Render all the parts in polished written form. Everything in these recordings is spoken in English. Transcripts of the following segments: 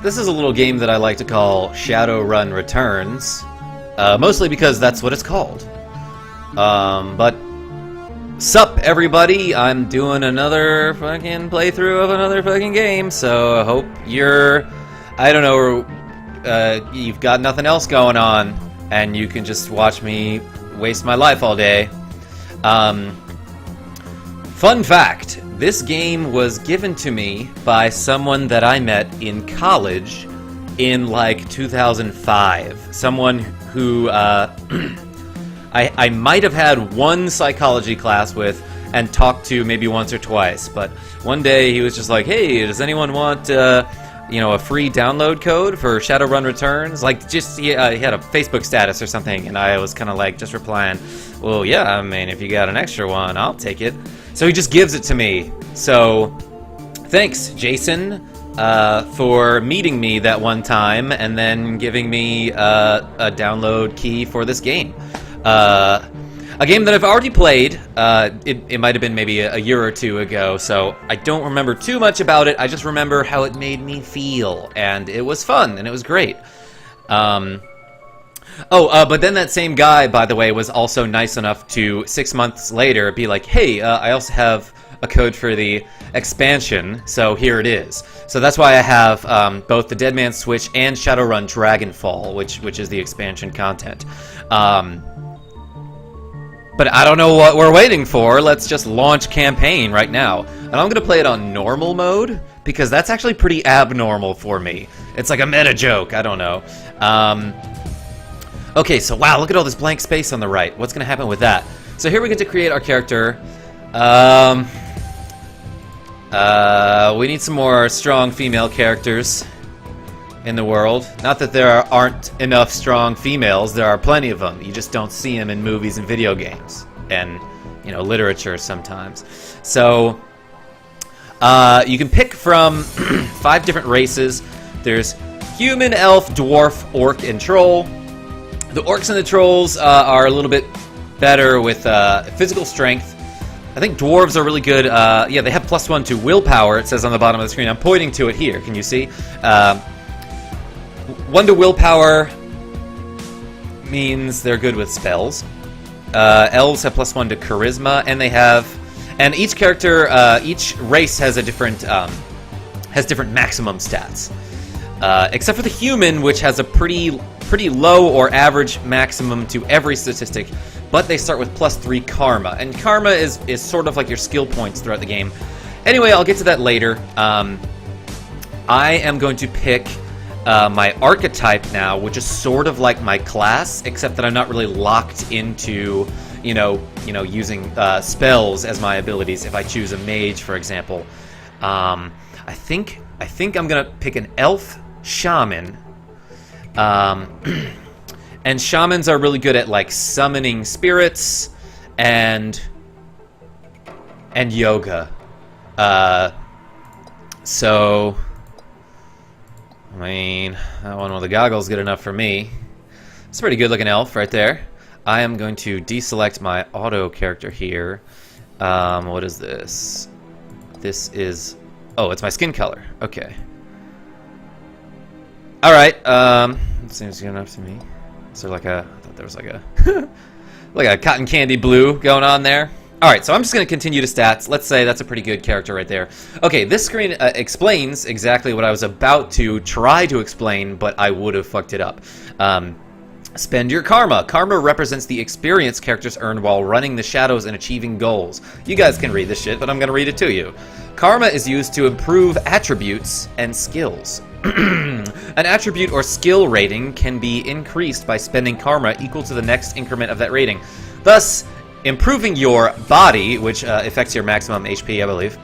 This is a little game that I like to call Shadowrun Returns, mostly because that's what it's called. But sup, everybody? I'm doing another fucking playthrough of another fucking game, so I hope you're, I don't know, you've got nothing else going on, and you can just watch me waste my life all day. Fun fact, this game was given to me by someone that I met in college in, like, 2005. Someone who, I might have had one psychology class with and talked to maybe once or twice, but one day he was just like, hey, does anyone want, you know, a free download code for Shadowrun Returns? Like, just, he had a Facebook status or something, and I was kind of like, just replying, well, yeah, I mean, if you got an extra one, I'll take it. So he just gives it to me. So, thanks, Jason, for meeting me that one time, and then giving me a download key for this game. A game that I've already played. It might have been maybe a year or two ago, so I don't remember too much about it. I just remember how it made me feel, and it was fun, and it was great. But then that same guy, by the way, was also nice enough to 6 months later be like, hey, I also have a code for the expansion, so here it is. So that's why I have both the Dead Man's Switch and Shadowrun Dragonfall, which is the expansion content. But I don't know what we're waiting for. Let's just launch campaign right now. And I'm going to play it on normal mode, because that's actually pretty abnormal for me. It's like a meta joke, I don't know. Okay, so wow, look at all this blank space on the right. What's going to happen with that? So here we get to create our character. We need some more strong female characters in the world. Not that there aren't enough strong females, there are plenty of them. You just don't see them in movies and video games and, you know, literature sometimes. So you can pick from 5 different races. There's human, elf, dwarf, orc, and troll. The orcs and the trolls are a little bit better with physical strength. I think dwarves are really good. Yeah, they have +1 to willpower, it says on the bottom of the screen. I'm pointing to it here, can you see? 1 to willpower means they're good with spells. Elves have +1 to charisma, and each character, each race has a different, different maximum stats. Except for the human, which has a pretty low or average maximum to every statistic, but they start with +3 karma, and karma is sort of like your skill points throughout the game. Anyway, I'll get to that later. I am going to pick my archetype now, which is sort of like my class, except that I'm not really locked into, you know, using spells as my abilities. If I choose a mage, for example, I think I'm gonna pick an elf shaman. And shamans are really good at, like, summoning spirits and yoga. So, I mean, that one with the goggles good enough for me. It's a pretty good looking elf right there. I am going to deselect my auto character here. What is this? This is, oh, it's my skin color. Okay. Alright, seems good enough to me. So like I thought there was like a like a cotton candy blue going on there. Alright, so I'm just going to continue to stats. Let's say that's a pretty good character right there. Okay, this screen explains exactly what I was about to try to explain, but I would have fucked it up. Spend your karma. Karma represents the experience characters earn while running the shadows and achieving goals. You guys can read this shit, but I'm going to read it to you. Karma is used to improve attributes and skills. An attribute or skill rating can be increased by spending karma equal to the next increment of that rating. Thus, improving your body, which affects your maximum HP, I believe,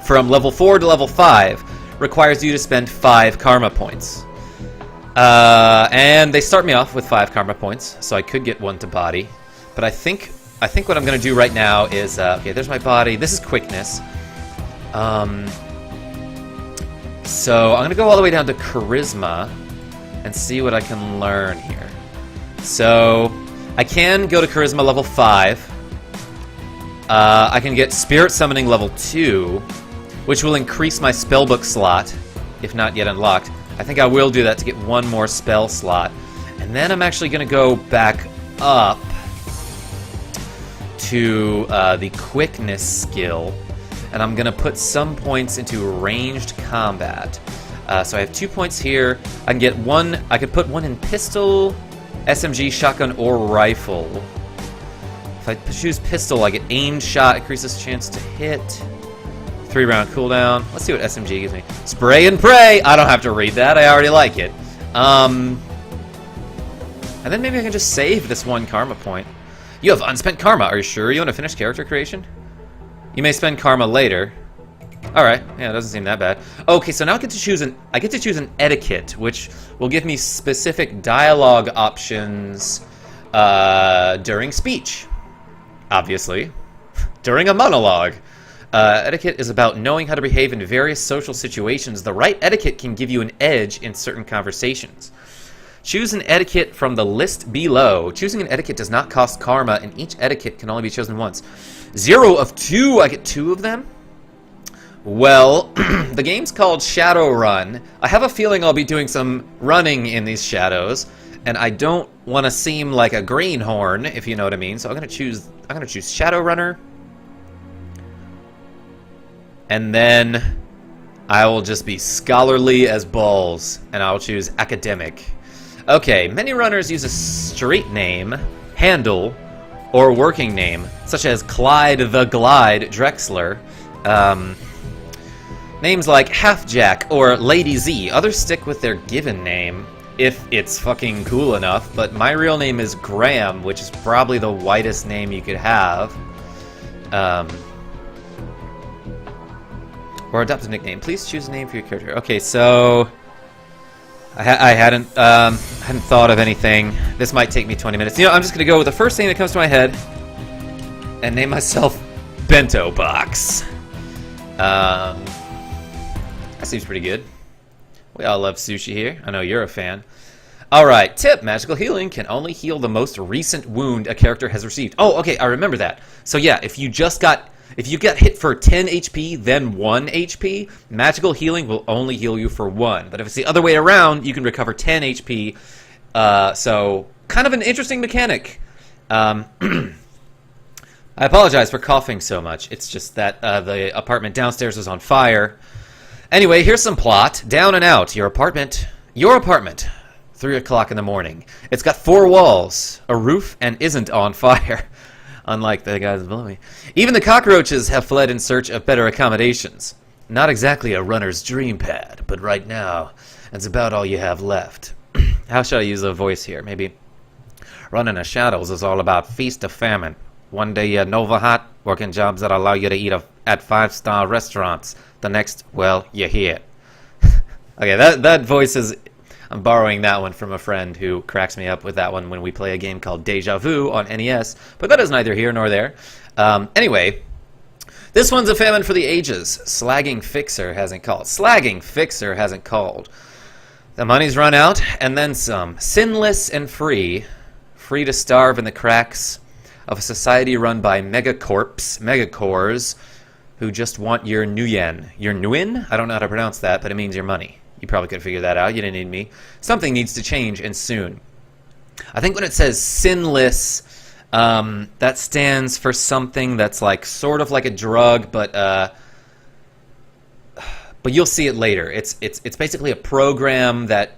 from level 4 to level 5 requires you to spend 5 karma points. And they start me off with 5 karma points, so I could get 1 to body. But I think what I'm going to do right now is, okay, there's my body. This is quickness. So I'm going to go all the way down to charisma and see what I can learn here. So I can go to charisma level 5. I can get spirit summoning level 2. which will increase my spellbook slot, if not yet unlocked. I think I will do that to get one more spell slot. And then I'm actually going to go back up to the quickness skill, and I'm going to put some points into ranged combat. So I have 2 points here. I can get one. I could put one in pistol, SMG, shotgun, or rifle. If I choose pistol, I get aimed shot, increases chance to hit. 3-round cooldown. Let's see what SMG gives me. Spray and pray! I don't have to read that. I already like it. And then maybe I can just save this 1 karma point. You have unspent karma. Are you sure you want to finish character creation? You may spend karma later. Alright, yeah, it doesn't seem that bad. Okay, so now I get to choose an etiquette, which will give me specific dialogue options during speech. Obviously. During a monologue. Etiquette is about knowing how to behave in various social situations. The right etiquette can give you an edge in certain conversations. Choose an etiquette from the list below. Choosing an etiquette does not cost karma, and each etiquette can only be chosen once. 0 of 2, I get 2 of them? Well, the game's called Shadowrun. I have a feeling I'll be doing some running in these shadows, and I don't want to seem like a greenhorn, if you know what I mean. So I'm gonna choose Shadowrunner. And then I will just be scholarly as balls, and I'll choose academic. Okay, many runners use a street name, handle, or working name, such as Clyde the Glide Drexler. Names like Halfjack or Lady Z. Others stick with their given name, if it's fucking cool enough, but my real name is Graham, which is probably the whitest name you could have. Or adopt a nickname. Please choose a name for your character. Okay, so I hadn't thought of anything. This might take me 20 minutes. You know, I'm just gonna go with the first thing that comes to my head and name myself Bento Box. That seems pretty good. We all love sushi here. I know you're a fan. Alright, tip. Magical healing can only heal the most recent wound a character has received. Oh, okay, I remember that. So yeah, if you get hit for 10 HP, then 1 HP, magical healing will only heal you for 1. But if it's the other way around, you can recover 10 HP. So, kind of an interesting mechanic. I apologize for coughing so much. It's just that the apartment downstairs is on fire. Anyway, here's some plot. Down and out. Your apartment. 3 o'clock in the morning. It's got 4 walls, a roof, and isn't on fire. Unlike the guys below me. Even the cockroaches have fled in search of better accommodations. Not exactly a runner's dream pad, but right now, it's about all you have left. How should I use the voice here? Maybe running the shadows is all about feast or famine. One day you're Nova Hot, working jobs that allow you to eat at 5-star restaurants. The next, well, you're here. Okay, that voice is... I'm borrowing that one from a friend who cracks me up with that one when we play a game called Deja Vu on NES, but that is neither here nor there. Anyway, this one's a famine for the ages. Slagging Fixer hasn't called. Slagging Fixer hasn't called. The money's run out, and then some. Sinless and free. Free to starve in the cracks of a society run by megacores, who just want your nuyen. Your nuyen? I don't know how to pronounce that, but it means your money. You probably could figure that out. You didn't need me. Something needs to change, and soon. I think when it says sinless, that stands for something that's like sort of like a drug, but you'll see it later. It's basically a program that,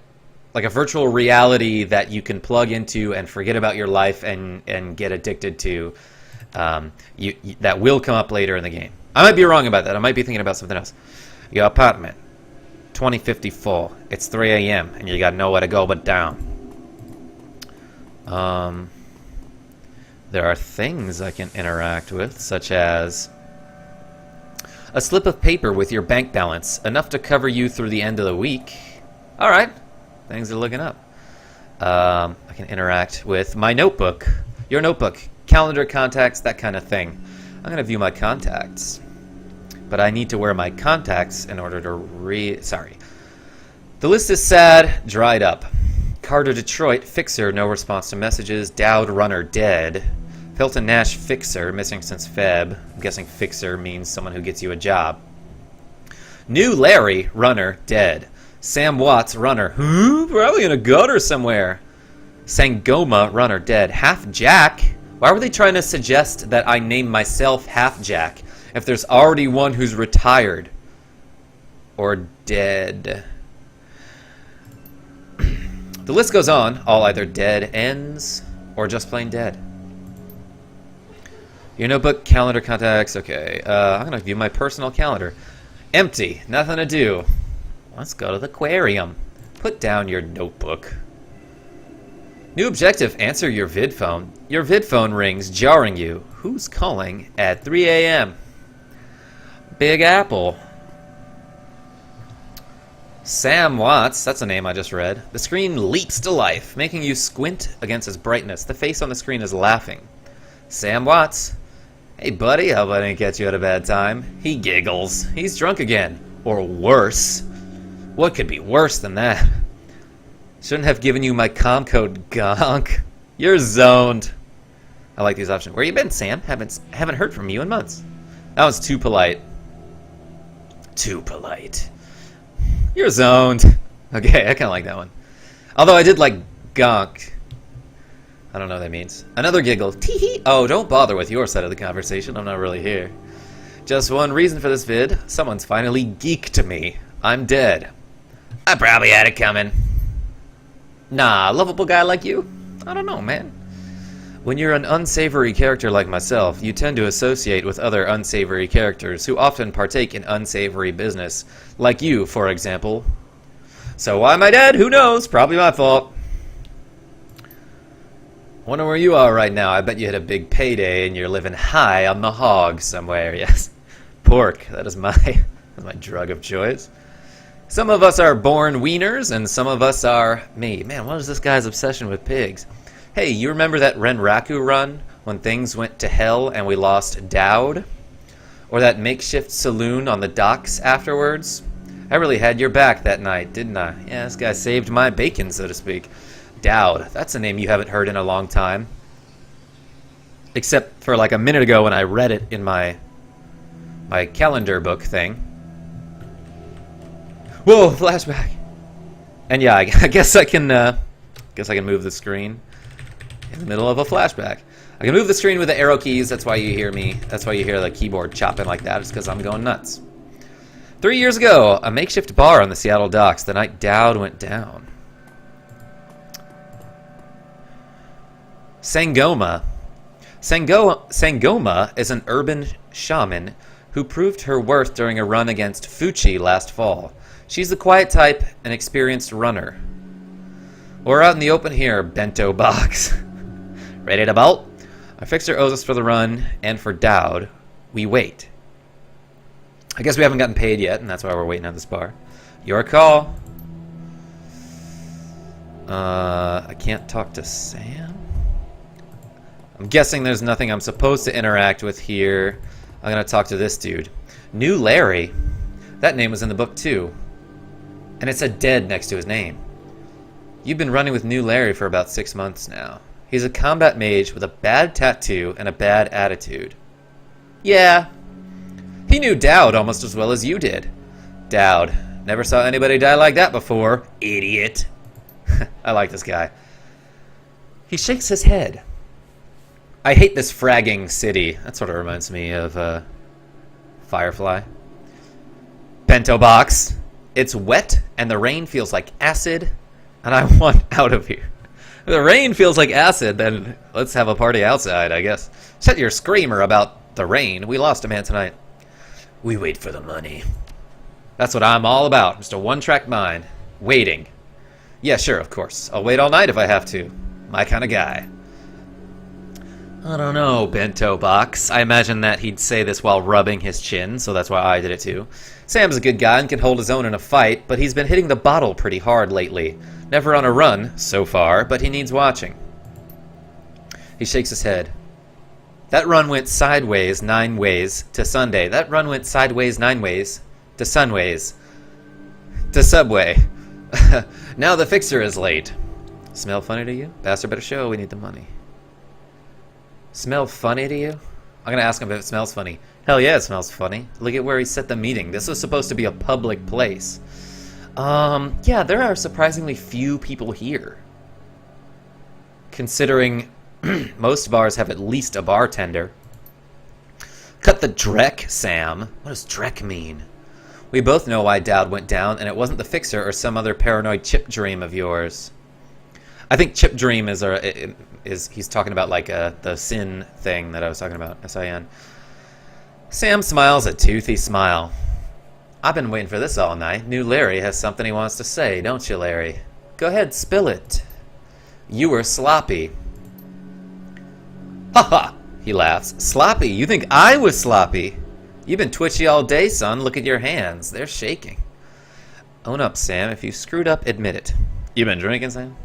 like a virtual reality that you can plug into and forget about your life and get addicted to. That will come up later in the game. I might be wrong about that. I might be thinking about something else. Your apartment. 2054. It's 3 a.m. and you got nowhere to go but down. There are things I can interact with, such as a slip of paper with your bank balance, enough to cover you through the end of the week. Alright, things are looking up. I can interact with my notebook, your notebook, calendar, contacts, that kind of thing. I'm going to view my contacts. But I need to wear my contacts in order to Sorry. The list is sad, dried up. Carter Detroit, Fixer, no response to messages. Dowd Runner, dead. Felton Nash, Fixer, missing since Feb. I'm guessing Fixer means someone who gets you a job. New Larry, runner, dead. Sam Watts, runner, probably in a gutter somewhere. Sangoma, runner, dead. Half Jack? Why were they trying to suggest that I name myself Half Jack if there's already one who's retired? Or dead. The list goes on, all either dead ends or just plain dead. Your notebook, calendar, contacts, okay. I'm gonna view my personal calendar. Empty, nothing to do. Let's go to the aquarium. Put down your notebook. New objective, answer your vid phone. Your vid phone rings, jarring you. Who's calling at 3 a.m.? Big Apple. Sam Watts, that's a name I just read. The screen leaps to life, making you squint against its brightness. The face on the screen is laughing. Sam Watts. Hey buddy, hope I didn't catch you at a bad time. He giggles. He's drunk again. Or worse. What could be worse than that? Shouldn't have given you my comm code, gonk. You're zoned. I like these options. Where you been, Sam? Haven't heard from you in months. That was too polite. Too polite. You're zoned. Okay, I kind of like that one. Although I did like gonk. I don't know what that means. Another giggle. Tee-hee. Oh, don't bother with your side of the conversation. I'm not really here. Just one reason for this vid. Someone's finally geeked me. I'm dead. I probably had it coming. Nah, a lovable guy like you? I don't know, man. When you're an unsavory character like myself, you tend to associate with other unsavory characters who often partake in unsavory business. Like you, for example. So why am I dead? Who knows? Probably my fault. Wonder where you are right now. I bet you had a big payday and you're living high on the hog somewhere. Yes. Pork. That is my drug of choice. Some of us are born wieners, and some of us are me. Man, what is this guy's obsession with pigs? Hey, you remember that Renraku run when things went to hell and we lost Dowd? Or that makeshift saloon on the docks afterwards? I really had your back that night, didn't I? Yeah, this guy saved my bacon, so to speak. Dowd. That's a name you haven't heard in a long time. Except for like a minute ago when I read it in my calendar book thing. Whoa, flashback. And yeah, I guess I can move the screen in the middle of a flashback. I can move the screen with the arrow keys. That's why you hear the keyboard chopping like that. It's because I'm going nuts. 3 years ago, a makeshift bar on the Seattle docks the night Dowd went down. Sangoma. Sangoma is an urban shaman who proved her worth during a run against Fuchi last fall. She's the quiet type, an experienced runner. We're out in the open here, bento box. Ready to bolt? Our fixer owes us for the run, and for Dowd, we wait. I guess we haven't gotten paid yet, and that's why we're waiting at this bar. Your call. I can't talk to Sam? I'm guessing there's nothing I'm supposed to interact with here. I'm gonna talk to this dude. New Larry. That name was in the book too. And it said dead next to his name. You've been running with New Larry for about 6 months now. He's a combat mage with a bad tattoo and a bad attitude. Yeah. He knew Dowd almost as well as you did. Dowd. Never saw anybody die like that before. Idiot. I like this guy. He shakes his head. I hate this fragging city. That sort of reminds me of Firefly. Bento box. It's wet and the rain feels like acid, and I want out of here. If the rain feels like acid, then let's have a party outside, I guess. Shut your screamer about the rain. We lost a man tonight. We wait for the money. That's what I'm all about. Just a one-track mind. Waiting. Yeah, sure, of course. I'll wait all night if I have to. My kind of guy. I don't know, bento box. I imagine that he'd say this while rubbing his chin, so that's why I did it too. Sam's a good guy and can hold his own in a fight, but he's been hitting the bottle pretty hard lately. Never on a run, so far, but he needs watching. He shakes his head. That run went sideways 9 ways to Sunday. That run went sideways 9 ways to Sunways. To Subway. Now the fixer is late. Smell funny to you? Bastard better show, we need the money. Smell funny to you? I'm gonna ask him if it smells funny. Hell yeah, it smells funny. Look at where he set the meeting. This was supposed to be a public place. Yeah, there are surprisingly few people here. Considering most bars have at least a bartender. Cut the dreck, Sam. What does dreck mean? We both know why Dowd went down, and it wasn't the Fixer or some other paranoid chip dream of yours. I think chip dream is he's talking about like the sin thing that I was talking about, S-I-N. Sam smiles a toothy smile. I've been waiting for this all night. New Larry has something he wants to say, don't you, Larry? Go ahead, spill it. You were sloppy. Ha ha! He laughs. Sloppy? You think I was sloppy? You've been twitchy all day, son. Look at your hands. They're shaking. Own up, Sam. If you screwed up, admit it. You been drinking, Sam?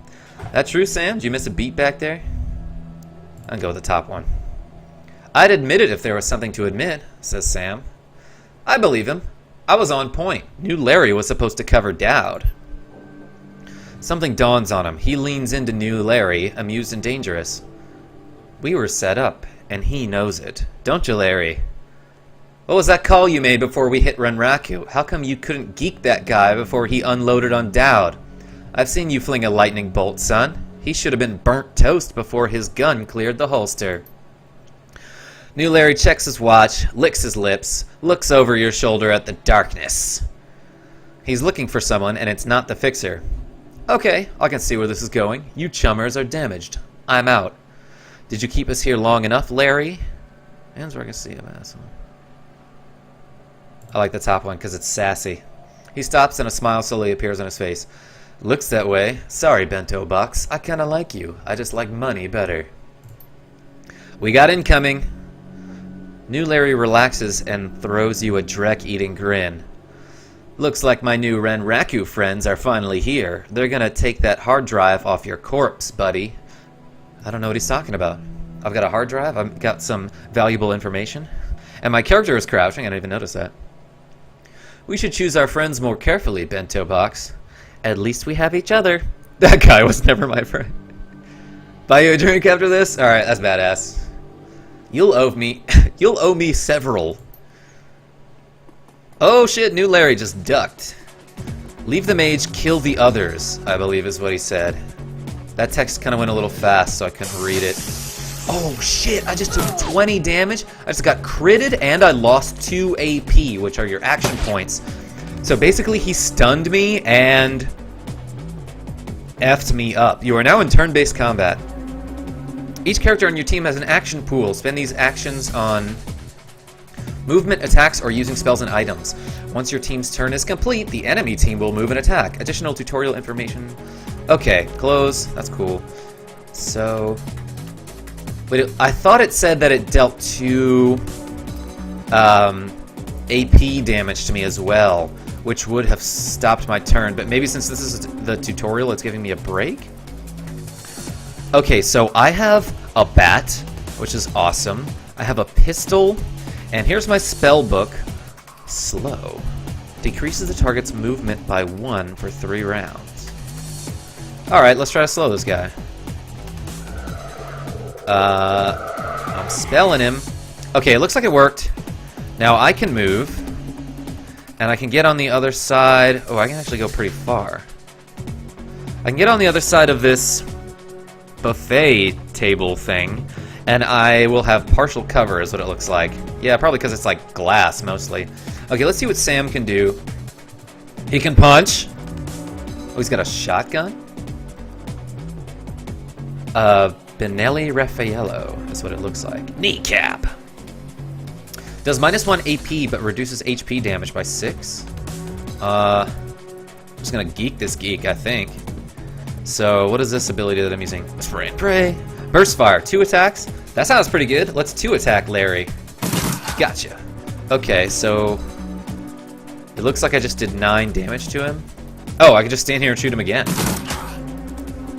That true, Sam? Did you miss a beat back there? I'll go with the top one. I'd admit it if there was something to admit, says Sam. I believe him. I was on point. Knew Larry was supposed to cover Dowd. Something dawns on him. He leans into New Larry, amused and dangerous. We were set up, and he knows it. Don't you, Larry? What was that call you made before we hit Renraku? How come you couldn't geek that guy before he unloaded on Dowd? I've seen you fling a lightning bolt, son. He should have been burnt toast before his gun cleared the holster. New Larry checks his watch, licks his lips, looks over your shoulder at the darkness. He's looking for someone, and it's not the Fixer. Okay, I can see where this is going. You chummers are damaged. I'm out. Did you keep us here long enough, Larry? Hands where I can see him, asshole. I like the top one because it's sassy. He stops and a smile slowly appears on his face. Looks that way. Sorry, Bento Box. I kinda like you. I just like money better. We got incoming. New Larry relaxes and throws you a dreck-eating grin. Looks like my new Renraku friends are finally here. They're gonna take that hard drive off your corpse, buddy. I don't know what he's talking about. I've got a hard drive. I've got some valuable information. And my character is crouching. I didn't even notice that. We should choose our friends more carefully, Bento Box. At least we have each other. That guy was never my friend. Buy you a drink after this? Alright, that's badass. You'll owe me you'll owe me several. Oh shit, New Larry just ducked. Leave the mage, kill the others, I believe is what he said. That text kind of went a little fast, so I couldn't read it. Oh shit, I just took 20 damage. I just got critted and I lost 2 AP, which are your action points. So basically he stunned me and effed me up. You are now in turn-based combat. Each character on your team has an action pool. Spend these actions on movement, attacks, or using spells and items. Once your team's turn is complete, the enemy team will move and attack. Additional tutorial information. Okay, close. That's cool. So... But I thought it said that it dealt 2 AP damage to me as well, which would have stopped my turn. But maybe since this is the tutorial, it's giving me a break? Okay, so I have a bat, which is awesome. I have a pistol, and here's my spell book. Slow. Decreases the target's movement by 1 for 3 rounds. Alright, let's try to slow this guy. I'm spelling him. Okay, it looks like it worked. Now I can move, and I can get on the other side. Oh, I can actually go pretty far. I can get on the other side of this buffet table thing, and I will have partial cover is what it looks like. Yeah, probably because it's like glass mostly. Okay, let's see what Sam can do. He can punch. Oh, he's got a shotgun? Benelli Raffaello is what it looks like. Kneecap! Does -1 AP but reduces HP damage by 6. I'm just gonna geek this geek, I think. So, what is this ability that I'm using? Spray and pray. Burst fire, 2 attacks. That sounds pretty good. Let's 2 attack Larry. Gotcha. Okay, so it looks like I just did 9 damage to him. Oh, I can just stand here and shoot him again.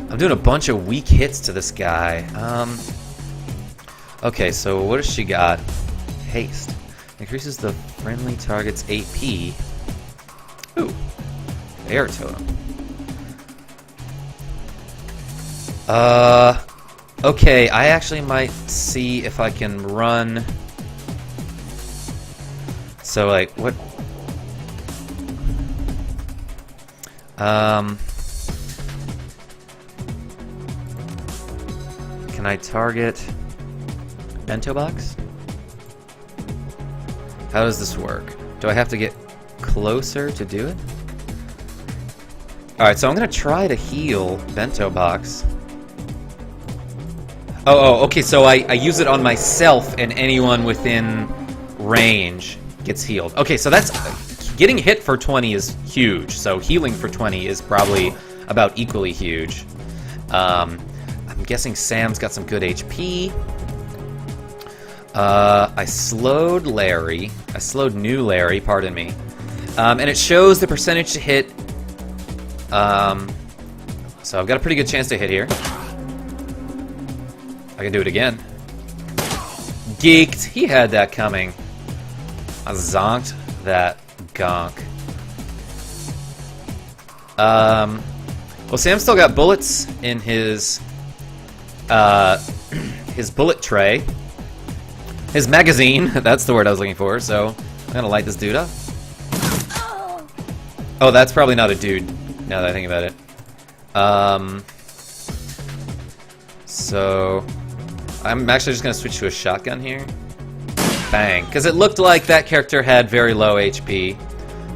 I'm doing a bunch of weak hits to this guy. Okay, so what does she got? Haste. Increases the friendly target's AP. Ooh. Air totem. Okay, I actually might see if I can run So, like, what... Can I target bento box? How does this work? Do I have to get closer to do it? Alright, so I'm gonna try to heal bento box. Oh, okay, so I use it on myself, and anyone within range gets healed. Okay, so that's... Getting hit for 20 is huge, so healing for 20 is probably about equally huge. I'm guessing Sam's got some good HP. I slowed Larry. I slowed new Larry, pardon me. And it shows the percentage to hit. So I've got a pretty good chance to hit here. I can do it again. Geeked. He had that coming. I zonked that gonk. Well, Sam's still got bullets in his bullet tray. His magazine, that's the word I was looking for, so I'm gonna light this dude up. Oh, that's probably not a dude, now that I think about it. So I'm actually just gonna switch to a shotgun here. Bang, because it looked like that character had very low HP,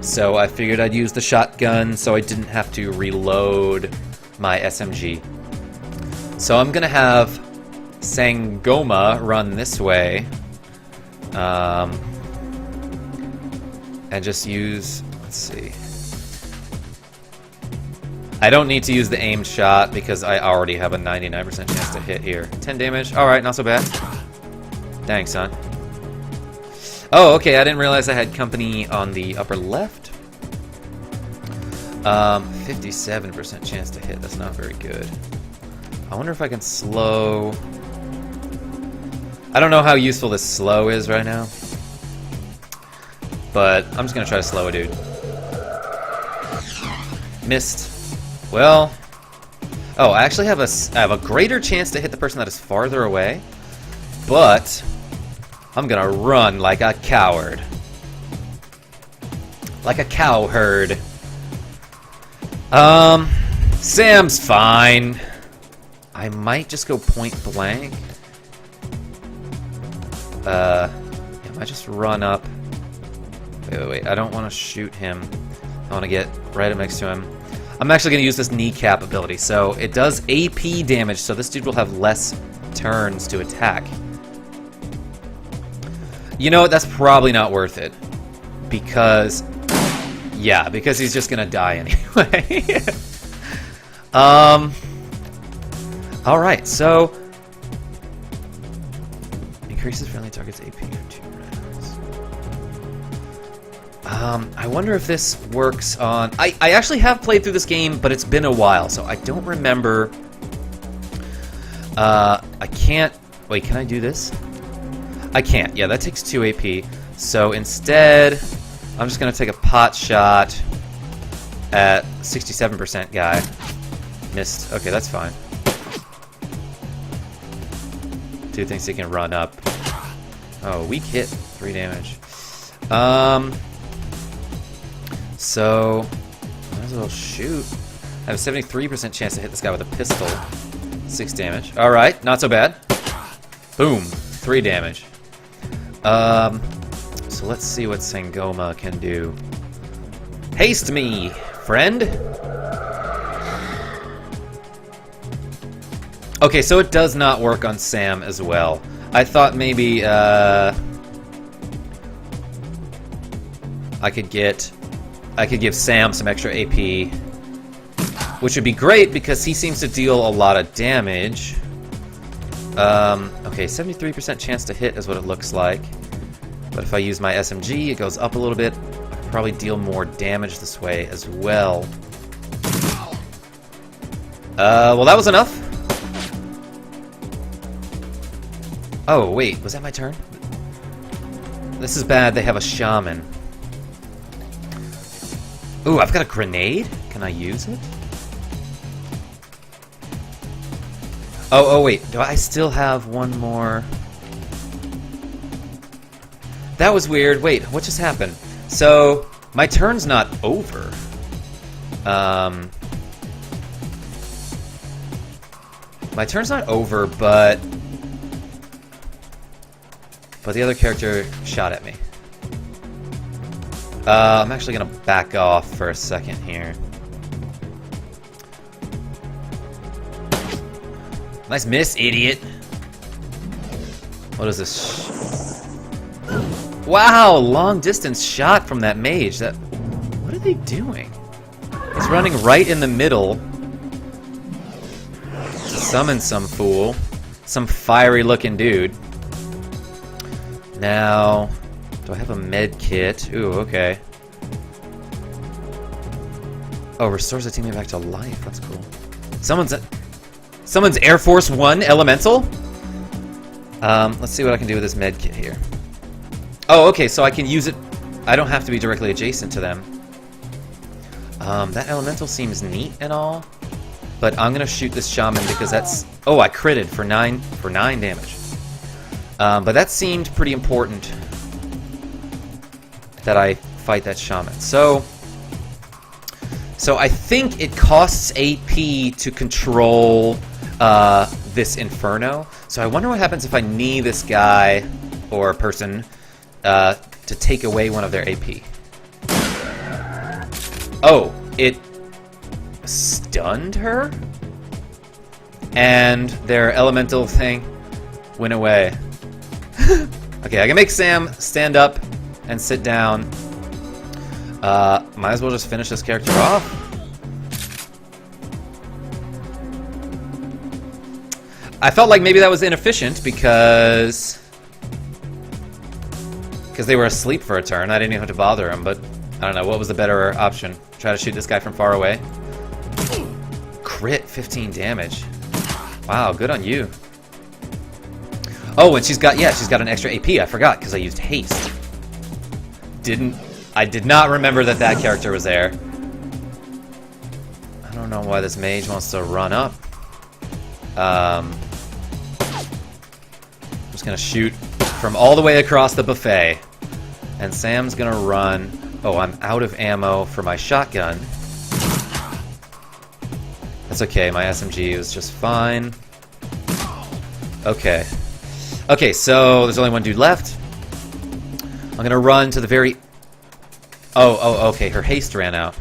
so I figured I'd use the shotgun so I didn't have to reload my SMG. So I'm gonna have Sangoma run this way, and just use, let's see. I don't need to use the aimed shot because I already have a 99% chance to hit here. 10 damage, alright, not so bad. Dang, son. Oh, okay, I didn't realize I had company on the upper left. 57% chance to hit, that's not very good. I wonder if I can slow... I don't know how useful this slow is right now. But I'm just gonna try to slow a dude. Missed. Well... Oh, I actually have a greater chance to hit the person that is farther away. But... I'm gonna run like a coward. Like a cow herd. Sam's fine. I might just go point blank. I might just run up. Wait. I don't want to shoot him. I want to get right up next to him. I'm actually going to use this kneecap ability. So it does AP damage, so this dude will have less turns to attack. You know what? That's probably not worth it. Because... Yeah, because he's just going to die anyway. Alright, so... Increases friendly target's AP for 2 rounds. I wonder if this works on... I actually have played through this game, but it's been a while, so I don't remember... I can't... Wait, can I do this? I can't. Yeah, that takes 2 AP. So instead, I'm just going to take a pot shot at 67% guy. Missed. Okay, that's fine. Dude thinks he can run up. Oh, weak hit. 3 damage. So, might as well shoot. I have a 73% chance to hit this guy with a pistol. 6 damage. Alright, not so bad. Boom. 3 damage. So let's see what Sangoma can do. Haste me, friend! Okay, so it does not work on Sam as well. I thought maybe, I could give Sam some extra AP, which would be great because he seems to deal a lot of damage. Okay, 73% chance to hit is what it looks like. But if I use my SMG, it goes up a little bit. I could probably deal more damage this way as well. Well, that was enough. Oh, wait, was that my turn? This is bad, they have a shaman. Ooh, I've got a grenade? Can I use it? Oh, wait, do I still have one more? That was weird. Wait, what just happened? So, my turn's not over. My turn's not over, but the other character shot at me. I'm actually gonna back off for a second here. Nice miss, idiot. What is this? Wow, long distance shot from that mage. What are they doing? He's running right in the middle to summon some fool. Some fiery looking dude. Now, do I have a med kit? Ooh, okay. Oh, restores a teammate back to life. That's cool. Someone's Air Force One elemental? Let's see what I can do with this med kit here. Oh, okay, so I can use it. I don't have to be directly adjacent to them. That elemental seems neat and all, but I'm gonna shoot this shaman because that's... Oh, I critted for 9 damage. But that seemed pretty important that I fight that shaman. So I think it costs AP to control this Inferno. So I wonder what happens if I knee this guy or person to take away one of their AP. Oh, it stunned her? And their elemental thing went away. Okay, I can make Sam stand up and sit down. Might as well just finish this character off. I felt like maybe that was inefficient because they were asleep for a turn. I didn't even have to bother them, but I don't know. What was the better option? Try to shoot this guy from far away? Crit, 15 damage. Wow, good on you. Oh, and she's got an extra AP. I forgot because I used haste. I did not remember that character was there. I don't know why this mage wants to run up. I'm just gonna shoot from all the way across the buffet. And Sam's gonna run. Oh, I'm out of ammo for my shotgun. That's okay, my SMG was just fine. Okay. Okay, so there's only one dude left. I'm gonna run to the very... Oh, okay, her haste ran out.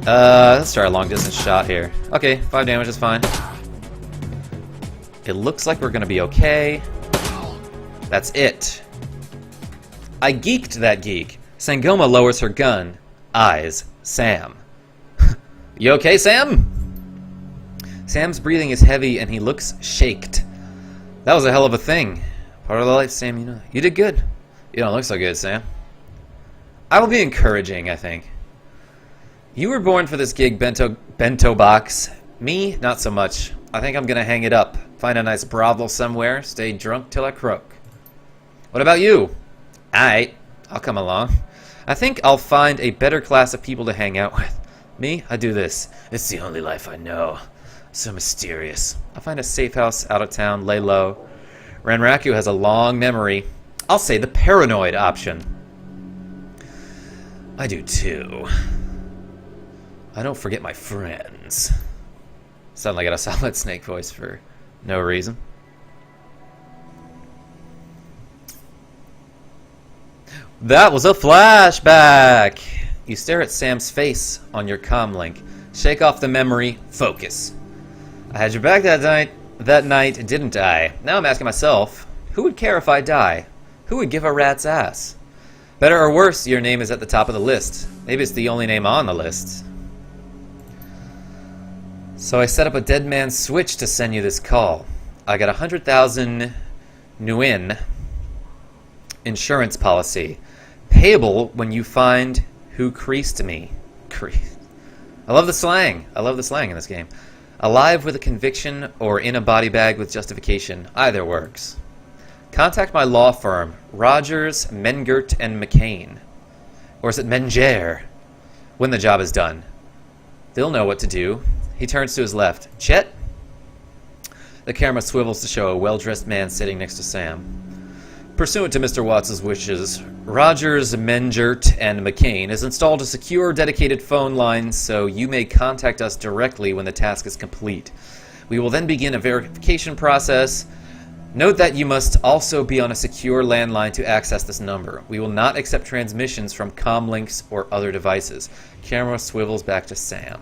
Let's try a long distance shot here. Okay, 5 damage is fine. It looks like we're gonna be okay. That's it. I geeked that geek. Sangoma lowers her gun. Eyes Sam. You okay, Sam? Sam's breathing is heavy and he looks shaked. That was a hell of a thing. Part of the life, Sam, you know. You did good. You don't look so good, Sam. I will be encouraging, I think. You were born for this gig, bento box. Me, not so much. I think I'm gonna hang it up. Find a nice brothel somewhere. Stay drunk till I croak. What about you? Aight, I'll come along. I think I'll find a better class of people to hang out with. Me, I do this. It's the only life I know. So mysterious. I'll find a safe house out of town, lay low. Ranraku has a long memory. I'll say the paranoid option. I do too. I don't forget my friends. Suddenly got a solid Snake voice for no reason. That was a flashback! You stare at Sam's face on your comm link. Shake off the memory. Focus. I had your back that night, didn't I? Now I'm asking myself, who would care if I die? Who would give a rat's ass? Better or worse, your name is at the top of the list. Maybe it's the only name on the list. So I set up a dead man's switch to send you this call. I got 100,000 Nguyen insurance policy. Payable when you find who creased me. I love the slang. I love the slang in this game. Alive with a conviction or in a body bag with justification. Either works. Contact my law firm, Rogers, Mengert, and McCain. Or is it Menger? When the job is done. They'll know what to do. He turns to his left. Chet? The camera swivels to show a well-dressed man sitting next to Sam. Pursuant to Mr. Watts' wishes, Rogers, Menjert, and McCain has installed a secure, dedicated phone line so you may contact us directly when the task is complete. We will then begin a verification process. Note that you must also be on a secure landline to access this number. We will not accept transmissions from comlinks or other devices. Camera swivels back to Sam.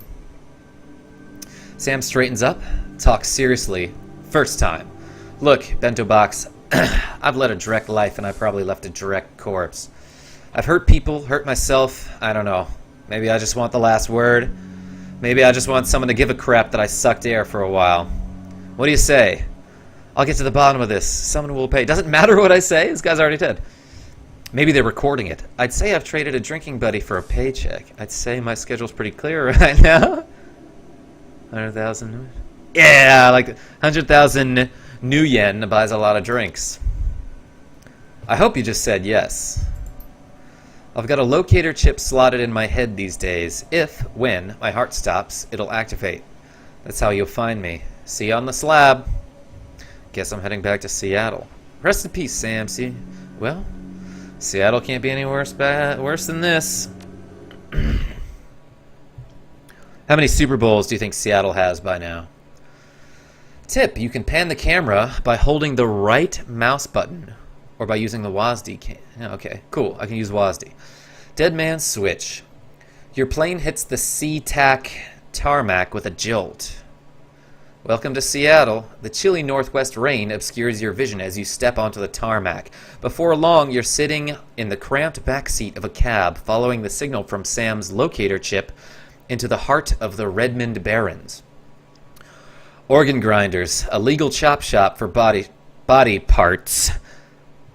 Sam straightens up, talks seriously. First time. Look, Bento Box, I've led a direct life and I probably left a direct corpse. I've hurt people, hurt myself, I don't know. Maybe I just want the last word. Maybe I just want someone to give a crap that I sucked air for a while. What do you say? I'll get to the bottom of this. Someone will pay. Doesn't matter what I say, this guy's already dead. Maybe they're recording it. I'd say I've traded a drinking buddy for a paycheck. I'd say my schedule's pretty clear right now. 100,000? Yeah, like 100,000 new yen buys a lot of drinks. I hope you just said yes. I've got a locator chip slotted in my head these days. When my heart stops, it'll activate. That's how you'll find me. See you on the slab. Guess I'm heading back to Seattle. Rest in peace, Sam. See, well, Seattle can't be any worse than this. How many Super Bowls do you think Seattle has by now? Tip, you can pan the camera by holding the right mouse button or by using the WASD can. Okay, cool. I can use WASD. Dead man switch. Your plane hits the SeaTac tarmac with a jolt. Welcome to Seattle. The chilly northwest rain obscures your vision as you step onto the tarmac. Before long, you're sitting in the cramped backseat of a cab, following the signal from Sam's locator chip into the heart of the Redmond Barrens. Organ grinders, a legal chop shop for body parts.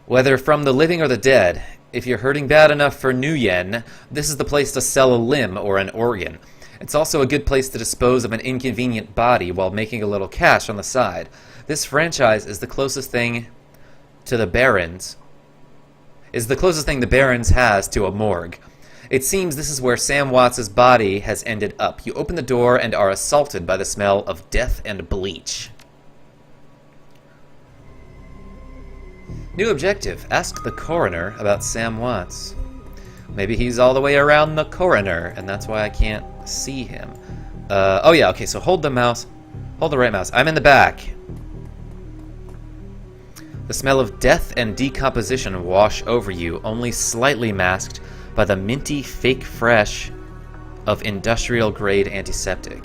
Whether from the living or the dead, if you're hurting bad enough for new yen, this is the place to sell a limb or an organ. It's also a good place to dispose of an inconvenient body while making a little cash on the side. This franchise is the closest thing to the Barrens. The Barrens has to a morgue. It seems this is where Sam Watts' body has ended up. You open the door and are assaulted by the smell of death and bleach. New objective. Ask the coroner about Sam Watts. Maybe he's all the way around the coroner, and that's why I can't see him. Oh yeah, okay, so hold the mouse. Hold the right mouse. I'm in the back. The smell of death and decomposition wash over you, only slightly masked by the minty fake fresh of industrial-grade antiseptic.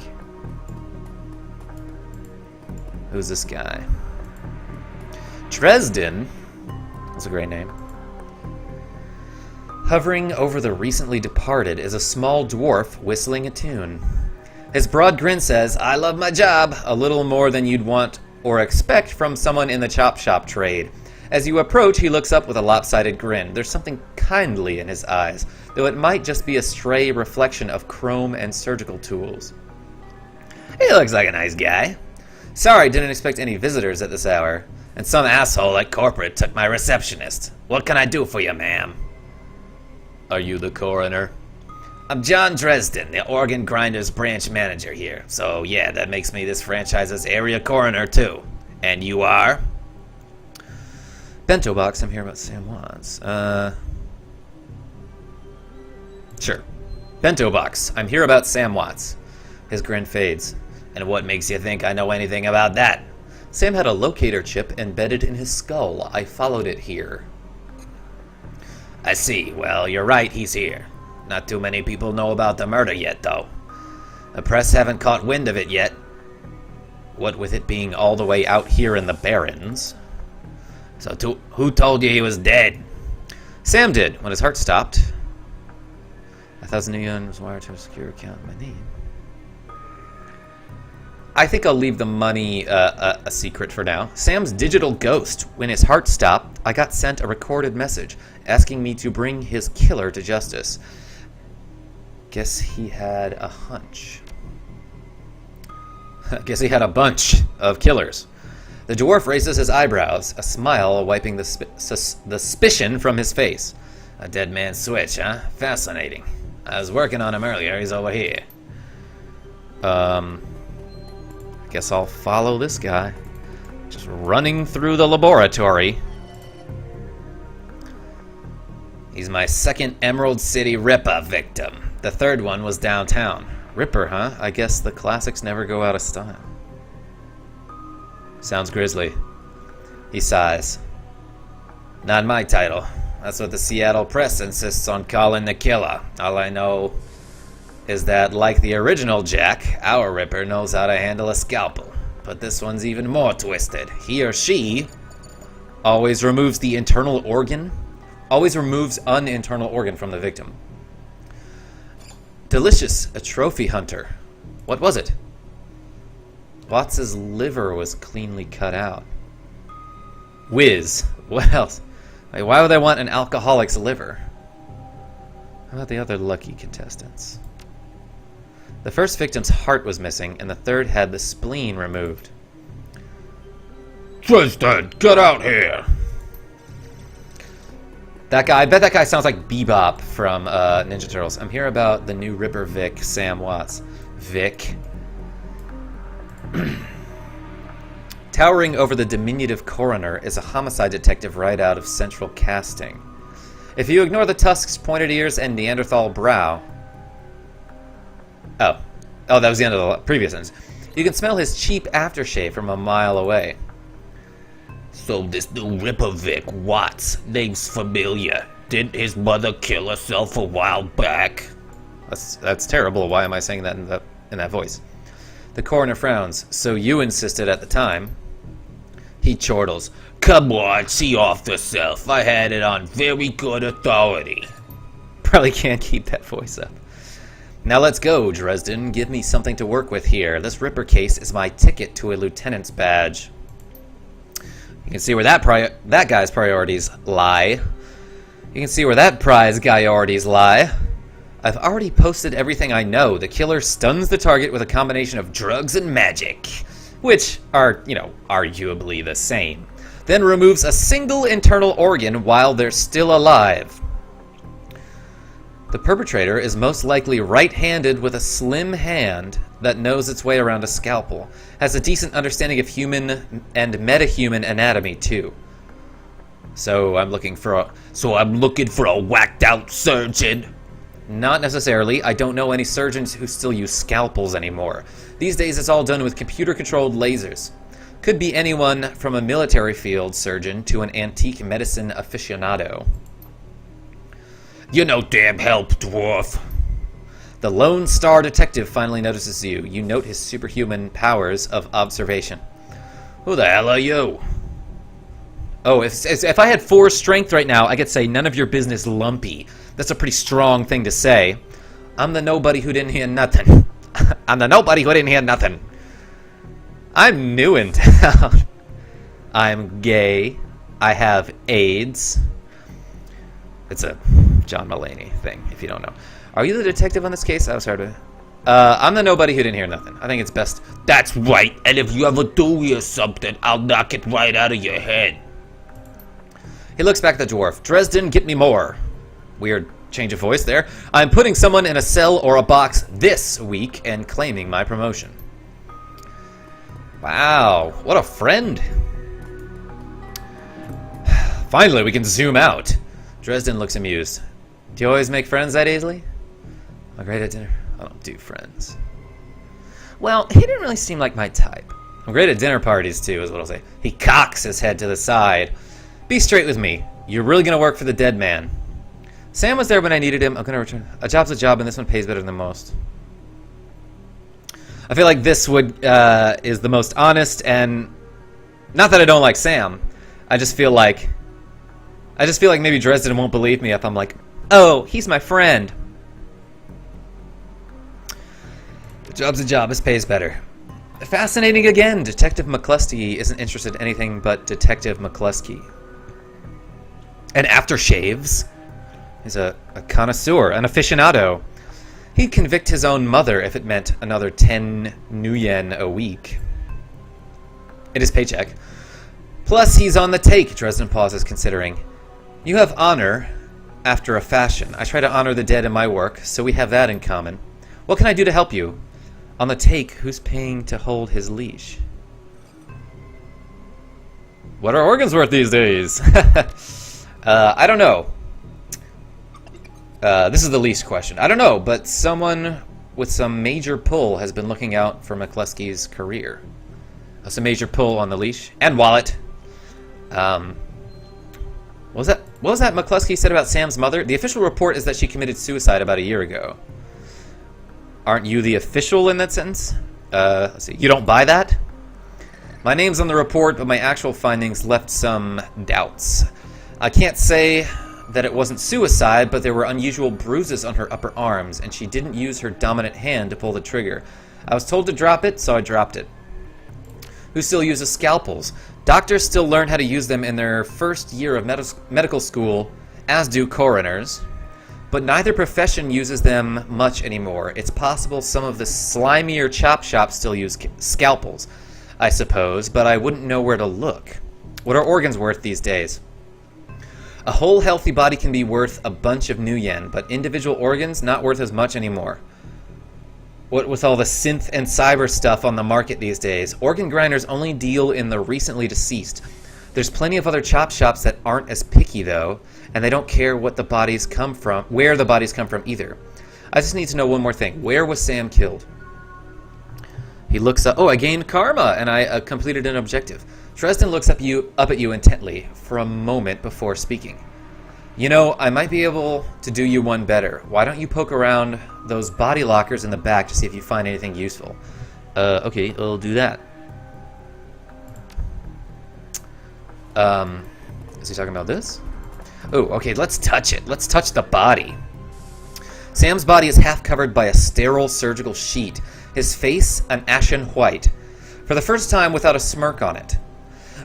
Who's this guy? Dresden? That's a great name. Hovering over the recently departed is a small dwarf whistling a tune. His broad grin says, I love my job, a little more than you'd want or expect from someone in the chop shop trade. As you approach, he looks up with a lopsided grin. There's something kindly in his eyes, though it might just be a stray reflection of chrome and surgical tools. He looks like a nice guy. Sorry, didn't expect any visitors at this hour. And some asshole at corporate took my receptionist. What can I do for you, ma'am? Are you the coroner? I'm John Dresden, the organ grinders branch manager here. So yeah, that makes me this franchise's area coroner too. And you are? Bento Box, I'm here about Sam Watts. Sure. Bento Box, I'm here about Sam Watts. His grin fades. And what makes you think I know anything about that? Sam had a locator chip embedded in his skull. I followed it here. I see. Well, you're right, he's here. Not too many people know about the murder yet, though. The press haven't caught wind of it yet. What with it being all the way out here in the Barrens. So who told you he was dead? Sam did, when his heart stopped. 1,000 new yen was wired to a secure account in my name. I think I'll leave the money a secret for now. Sam's digital ghost. When his heart stopped, I got sent a recorded message asking me to bring his killer to justice. Guess he had a hunch. Guess he had a bunch of killers. The dwarf raises his eyebrows, a smile wiping the suspicion from his face. A dead man's switch, huh? Fascinating. I was working on him earlier. He's over here. Guess I'll follow this guy. Just running through the laboratory. He's my second Emerald City Ripper victim. The third one was downtown. Ripper, huh? I guess the classics never go out of style. Sounds grisly. He sighs. Not my title. That's what the Seattle Press insists on calling the killer. All I know is that, like the original Jack, our Ripper knows how to handle a scalpel. But this one's even more twisted. He or she always removes the internal organ. Always removes an internal organ from the victim. Delicious, a trophy hunter. What was it? Watts's liver was cleanly cut out. Whiz. Well, why would I want an alcoholic's liver? How about the other lucky contestants? The first victim's heart was missing, and the third had the spleen removed. Tristan, get out here! That guy, I bet that guy sounds like Bebop from Ninja Turtles. I'm here about the new Ripper Vic, Sam Watts. Vic. Towering over the diminutive coroner is a homicide detective right out of Central Casting. If you ignore the tusks, pointed ears, and Neanderthal brow... Oh, that was the end of the previous sentence. You can smell his cheap aftershave from a mile away. So this new Ripper Vic, Watts, name's familiar. Didn't his mother kill herself a while back? That's terrible. Why am I saying that in that voice? The coroner frowns. So you insisted at the time. He chortles. Come on, see off yourself. I had it on very good authority. Probably can't keep that voice up. Now let's go, Dresden. Give me something to work with here. This Ripper case is my ticket to a lieutenant's badge. You can see where that guy's priorities lie. You can see where that prize priorities lie. I've already posted everything I know. The killer stuns the target with a combination of drugs and magic, which are, arguably the same. Then removes a single internal organ while they're still alive. The perpetrator is most likely right-handed with a slim hand that knows its way around a scalpel. Has a decent understanding of human and metahuman anatomy, too. So I'm looking for a whacked-out surgeon. Not necessarily. I don't know any surgeons who still use scalpels anymore. These days it's all done with computer-controlled lasers. Could be anyone from a military field surgeon to an antique medicine aficionado. You no damn help, dwarf. The Lone Star Detective finally notices you. You note his superhuman powers of observation. Who the hell are you? Oh, if I had 4 strength right now, I could say, none of your business, lumpy. That's a pretty strong thing to say. I'm the nobody who didn't hear nothing. I'm the nobody who didn't hear nothing. I'm new in town. I'm gay. I have AIDS. It's a John Mulaney thing, if you don't know. Are you the detective on this case? I was hard to... I'm the nobody who didn't hear nothing. I think it's best... That's right, and if you ever do hear something, I'll knock it right out of your head. He looks back at the dwarf. Dresden, get me more. Weird change of voice there. I'm putting someone in a cell or a box this week and claiming my promotion. Wow, what a friend. Finally, we can zoom out. Dresden looks amused. Do you always make friends that easily? I'm great at dinner. I don't do friends. Well, he didn't really seem like my type. I'm great at dinner parties, too, is what I'll say. He cocks his head to the side. Be straight with me. You're really going to work for the dead man. Sam was there when I needed him. I'm going to return. A job's a job, and this one pays better than most. I feel like this is the most honest, and not that I don't like Sam. I just feel like maybe Dresden won't believe me if I'm like, oh, he's my friend. The job's a job, this pays better. Fascinating again. Detective McCluskey isn't interested in anything but Detective McCluskey. And aftershaves. He's a connoisseur, an aficionado. He'd convict his own mother if it meant another 10 new yen a week. It is paycheck. Plus, he's on the take, Dresden pauses, considering. You have honor after a fashion. I try to honor the dead in my work, so we have that in common. What can I do to help you? On the take, who's paying to hold his leash? What are organs worth these days? I don't know. This is the least question. I don't know, but someone with some major pull has been looking out for McCluskey's career. That's a major pull on the leash. And wallet. What was that McCluskey said about Sam's mother? The official report is that she committed suicide about a year ago. Aren't you the official in that sentence? Let's see. You don't buy that? My name's on the report, but my actual findings left some doubts. I can't say that it wasn't suicide, but there were unusual bruises on her upper arms, and she didn't use her dominant hand to pull the trigger. I was told to drop it, so I dropped it. Who still uses scalpels? Doctors still learn how to use them in their first year of medical school, as do coroners. But neither profession uses them much anymore. It's possible some of the slimier chop shops still use scalpels, I suppose, but I wouldn't know where to look. What are organs worth these days? A whole healthy body can be worth a bunch of new yen, but individual organs not worth as much anymore. What with all the synth and cyber stuff on the market these days, organ grinders only deal in the recently deceased. There's plenty of other chop shops that aren't as picky though, and they don't care what the bodies come from, where the bodies come from either. I just need to know one more thing. Where was Sam killed? He looks up. Oh, I gained karma, and I completed an objective. Dresden looks up at you intently for a moment before speaking. You know, I might be able to do you one better. Why don't you poke around those body lockers in the back to see if you find anything useful? Okay, I'll do that. Is he talking about this? Oh, okay, let's touch it. Let's touch the body. Sam's body is half covered by a sterile surgical sheet. His face an ashen white. For the first time without a smirk on it.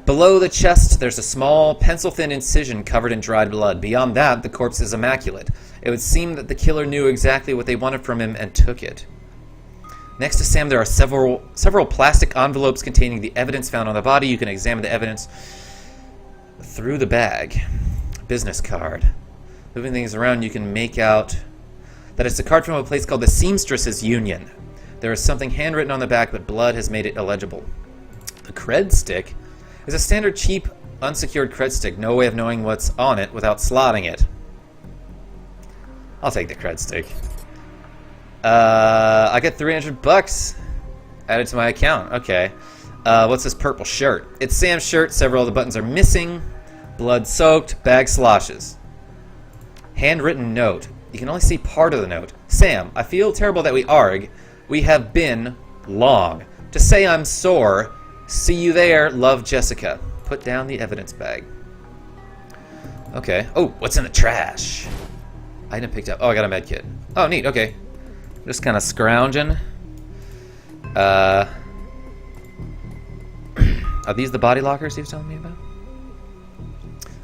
Below the chest, there's a small, pencil-thin incision covered in dried blood. Beyond that, the corpse is immaculate. It would seem that the killer knew exactly what they wanted from him and took it. Next to Sam, there are several plastic envelopes containing the evidence found on the body. You can examine the evidence through the bag. Business card. Moving things around, you can make out that it's a card from a place called the Seamstresses Union. There is something handwritten on the back, but blood has made it illegible. The cred stick is a standard cheap, unsecured cred stick. No way of knowing what's on it without slotting it. I'll take the cred stick. I get $300 added to my account. Okay. What's this purple shirt? It's Sam's shirt. Several of the buttons are missing. Blood soaked. Bag sloshes. Handwritten note. You can only see part of the note. Sam, I feel terrible that we arg. We have been long. To say I'm sore. See you there. Love, Jessica. Put down the evidence bag. Okay. Oh, what's in the trash? Item picked up. Oh, I got a med kit. Oh, neat. Okay. Just kind of scrounging. Are these the body lockers he was telling me about?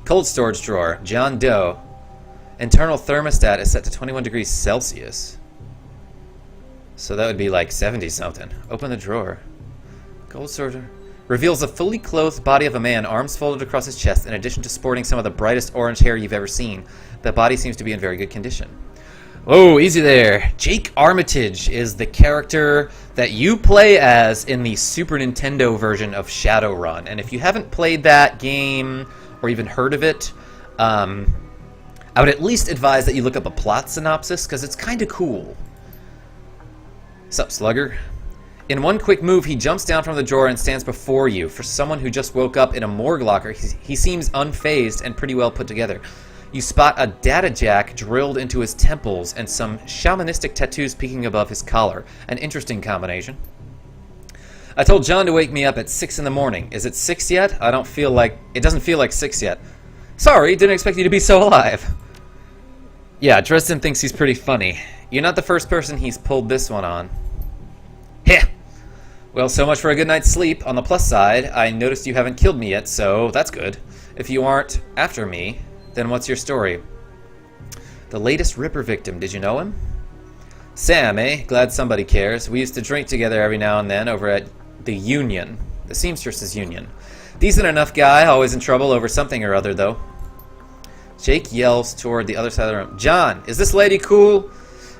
Cold storage drawer. John Doe. Internal thermostat is set to 21 degrees Celsius. So that would be like 70 something. Open the drawer. Cold storage reveals a fully clothed body of a man, arms folded across his chest, in addition to sporting some of the brightest orange hair you've ever seen. The body seems to be in very good condition. Oh, easy there. Jake Armitage is the character that you play as in the Super Nintendo version of Shadowrun. And if you haven't played that game or even heard of it, I would at least advise that you look up a plot synopsis, because it's kind of cool. Sup, slugger? In one quick move, he jumps down from the drawer and stands before you. For someone who just woke up in a morgue locker, he seems unfazed and pretty well put together. You spot a data jack drilled into his temples and some shamanistic tattoos peeking above his collar. An interesting combination. I told John to wake me up at 6 in the morning. Is it 6 yet? It doesn't feel like 6 yet. Sorry, didn't expect you to be so alive. Yeah, Dresden thinks he's pretty funny. You're not the first person he's pulled this one on. Heh! Well, so much for a good night's sleep. On the plus side, I noticed you haven't killed me yet, so that's good. If you aren't after me, then what's your story? The latest Ripper victim, did you know him? Sam, eh? Glad somebody cares. We used to drink together every now and then over at the Union. The Seamstresses Union. Decent enough guy, always in trouble over something or other, though. Jake yells toward the other side of the room. John, is this lady cool?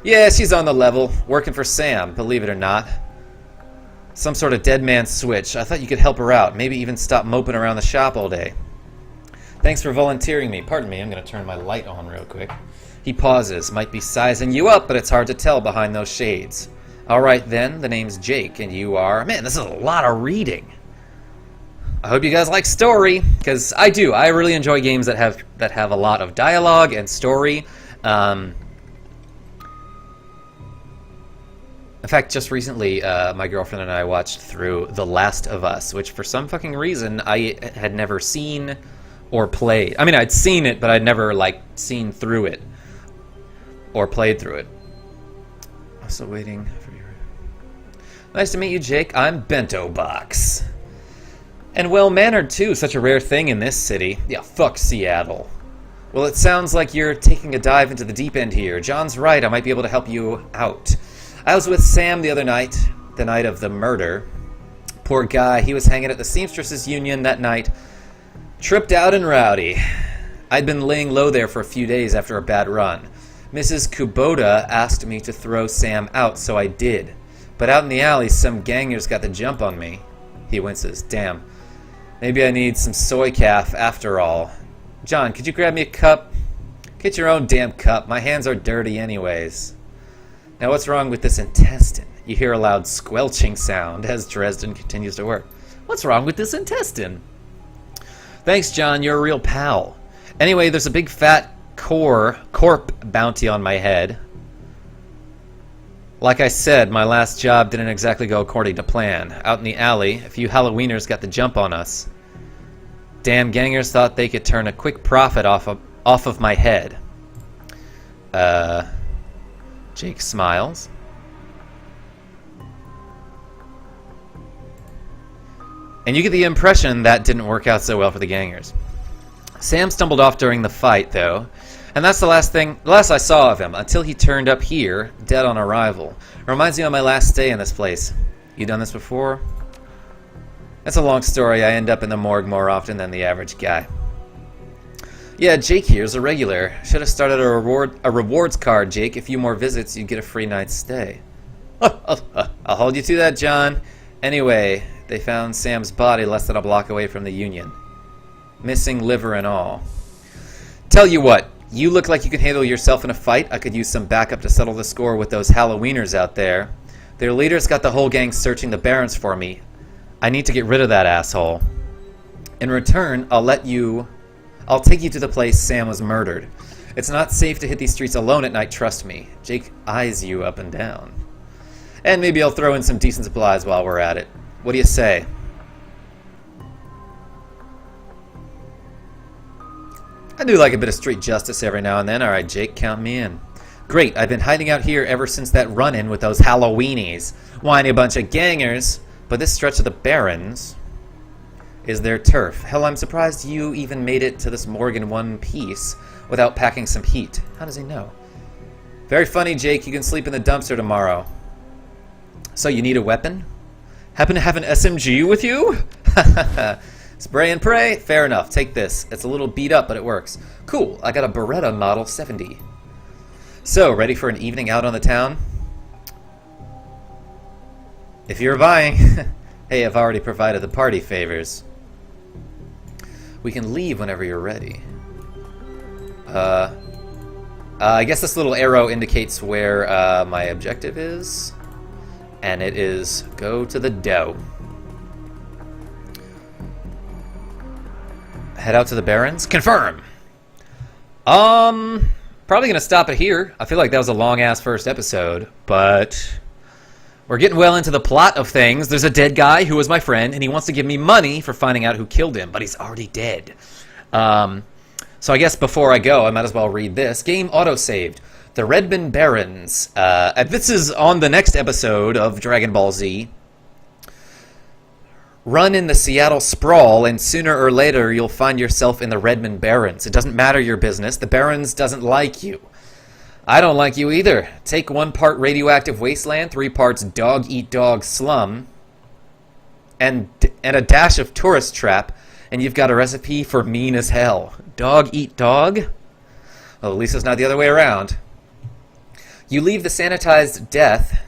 Yeah, she's on the level. Working for Sam, believe it or not. Some sort of dead man switch. I thought you could help her out. Maybe even stop moping around the shop all day. Thanks for volunteering me. Pardon me, I'm going to turn my light on real quick. He pauses. Might be sizing you up, but it's hard to tell behind those shades. Alright then, the name's Jake, and you are... Man, this is a lot of reading. I hope you guys like story, because I do. I really enjoy games that have a lot of dialogue and story. In fact, just recently, my girlfriend and I watched through The Last of Us, which for some fucking reason I had never seen or played. I mean, I'd seen it, but I'd never, like, seen through it or played through it. I'm still waiting for you. Nice to meet you, Jake. I'm Bento Box. And well-mannered, too. Such a rare thing in this city. Yeah, fuck Seattle. Well, it sounds like you're taking a dive into the deep end here. John's right. I might be able to help you out. I was with Sam the other night, the night of the murder. Poor guy. He was hanging at the Seamstresses Union that night. Tripped out and rowdy. I'd been laying low there for a few days after a bad run. Mrs. Kubota asked me to throw Sam out, so I did. But out in the alley, some gangers got the jump on me. He winces. Damn. Maybe I need some soy calf after all. John, could you grab me a cup? Get your own damn cup. My hands are dirty anyways. Now what's wrong with this intestine? You hear a loud squelching sound as Dresden continues to work. What's wrong with this intestine? Thanks, John. You're a real pal. Anyway, there's a big fat corp bounty on my head. Like I said, my last job didn't exactly go according to plan. Out in the alley, a few Halloweeners got the jump on us. Damn gangers thought they could turn a quick profit off of my head. Jake smiles. And you get the impression that didn't work out so well for the gangers. Sam stumbled off during the fight, though. And that's the last I saw of him, until he turned up here, dead on arrival. Reminds me of my last stay in this place. You done this before? That's a long story. I end up in the morgue more often than the average guy. Yeah, Jake here's a regular. Should have started a rewards card, Jake. A few more visits, you'd get a free night's stay. I'll hold you to that, John. Anyway, they found Sam's body less than a block away from the Union. Missing liver and all. Tell you what. You look like you can handle yourself in a fight. I could use some backup to settle the score with those Halloweeners out there. Their leader's got the whole gang searching the Barrens for me. I need to get rid of that asshole. In return, I'll take you to the place Sam was murdered. It's not safe to hit these streets alone at night, trust me. Jake eyes you up and down. And maybe I'll throw in some decent supplies while we're at it. What do you say? I do like a bit of street justice every now and then. Alright, Jake, count me in. Great, I've been hiding out here ever since that run-in with those Halloweenies. Whiny bunch of gangers. But this stretch of the Barrens is their turf. Hell, I'm surprised you even made it to this morgue in one piece without packing some heat. How does he know? Very funny, Jake. You can sleep in the dumpster tomorrow. So you need a weapon? Happen to have an SMG with you? Spray and pray? Fair enough. Take this. It's a little beat up, but it works. Cool. I got a Beretta Model 70. So, ready for an evening out on the town? If you're buying... Hey, I've already provided the party favors. We can leave whenever you're ready. I guess this little arrow indicates where my objective is. And it is go to the dough. Head out to the Barrens? Confirm! Probably gonna stop it here. I feel like that was a long-ass first episode, but... We're getting well into the plot of things. There's a dead guy who was my friend, and he wants to give me money for finding out who killed him, but he's already dead. So I guess before I go, I might as well read this. Game auto-saved. The REDMOND BARRENS. This is on the next episode of Dragon Ball Z. Run in the Seattle sprawl, and sooner or later you'll find yourself in the REDMOND BARRENS. It doesn't matter your business. The Barrens doesn't like you. I don't like you either. Take 1 part radioactive wasteland, 3 parts dog-eat-dog slum, and a dash of tourist trap, and you've got a recipe for mean as hell. Dog-eat-dog? Well, at least it's not the other way around. You leave the sanitized death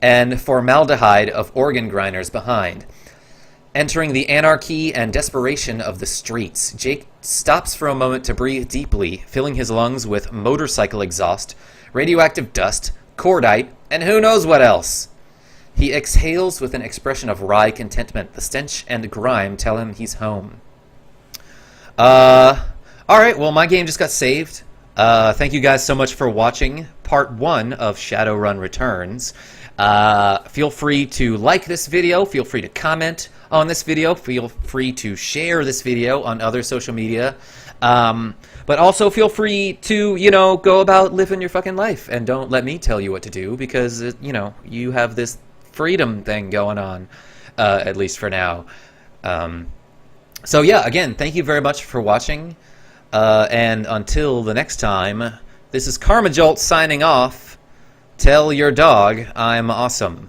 and formaldehyde of organ grinders behind. Entering the anarchy and desperation of the streets, Jake stops for a moment to breathe deeply, filling his lungs with motorcycle exhaust, radioactive dust, cordite, and who knows what else. He exhales with an expression of wry contentment. The stench and grime tell him he's home. Alright, well, my game just got saved. Thank you guys so much for watching part 1 of Shadowrun Returns. Feel free to like this video, feel free to comment on this video, feel free to share this video on other social media, but also feel free to, you know, go about living your fucking life, and don't let me tell you what to do, because, you know, you have this freedom thing going on, at least for now. So yeah, again, thank you very much for watching, and until the next time, this is KarmaJolt signing off. Tell your dog I'm awesome.